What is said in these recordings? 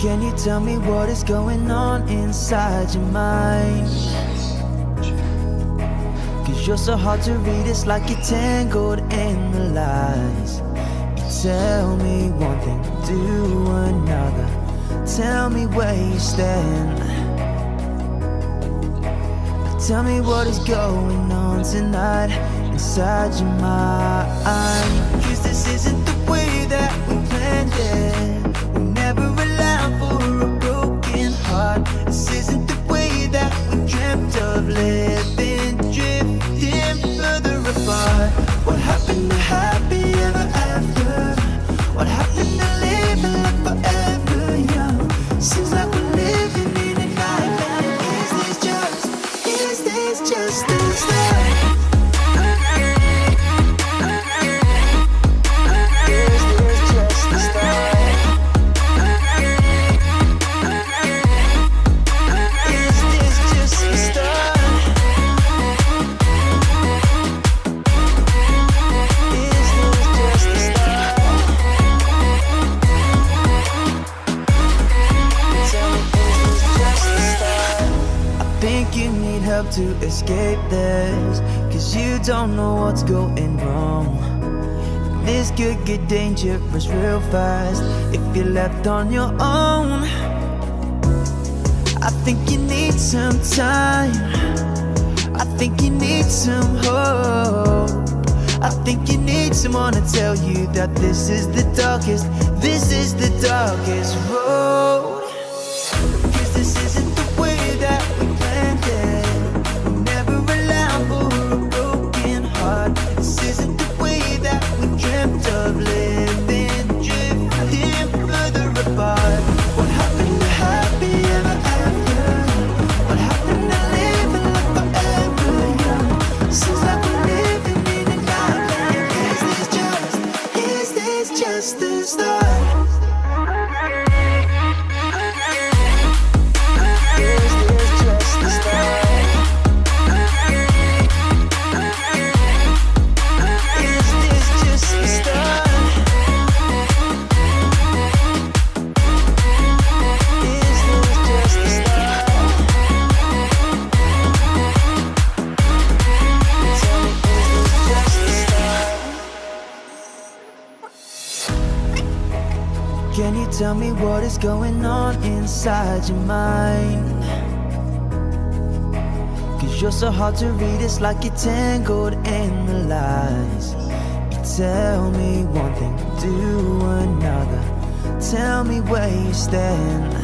Can you tell me what is going on inside your mind? Cause you're so hard to read, it's like you're tangled in the lies. You tell me one thing, do another. Tell me where you stand. Tell me what is going on tonight inside your mind. Cause this isn't the way that we planned it. We never allowed for a broken heart. This isn't the way that we dreamt of living, drifting further apart. What happened to happy ever after? What happened to living like forever young? Seems like we're living in a nightmare. Is this just the start? Is this just the start? Is this just the start? Is this just the start? Tell me, is this just the start? I think you need help to escape this, cause you don't know what's going wrong. This could get dangerous real fast if you're left on your own. I think you need some time. I think you need some hope. I think you need someone to tell you that this is the darkest road. Cause this isn't the way that we planned it. We never allowed for a broken heart. This isn't the way that we dreamt of living, drifting further apart. What happened to happy ever after? What happened to living like forever young? Seems like we're living in a nightmare. Is this just the start? Is this just the start? Is this just the start? Is this just the start? Tell me, is this just the start? Can you tell me what is going on inside your mind? Cause you're so hard to read, it's like you're tangled in the lies. You tell me one thing, do another. Tell me where you stand.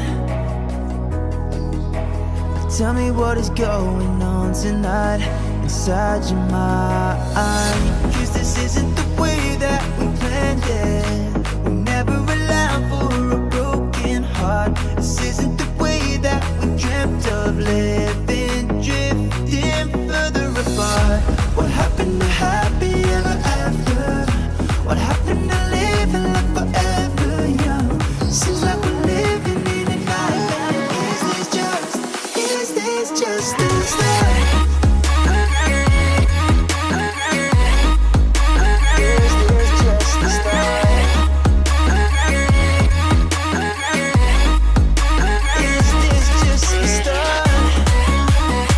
Tell me what is going on tonight inside your mind. Cause this isn't the way that we planned it.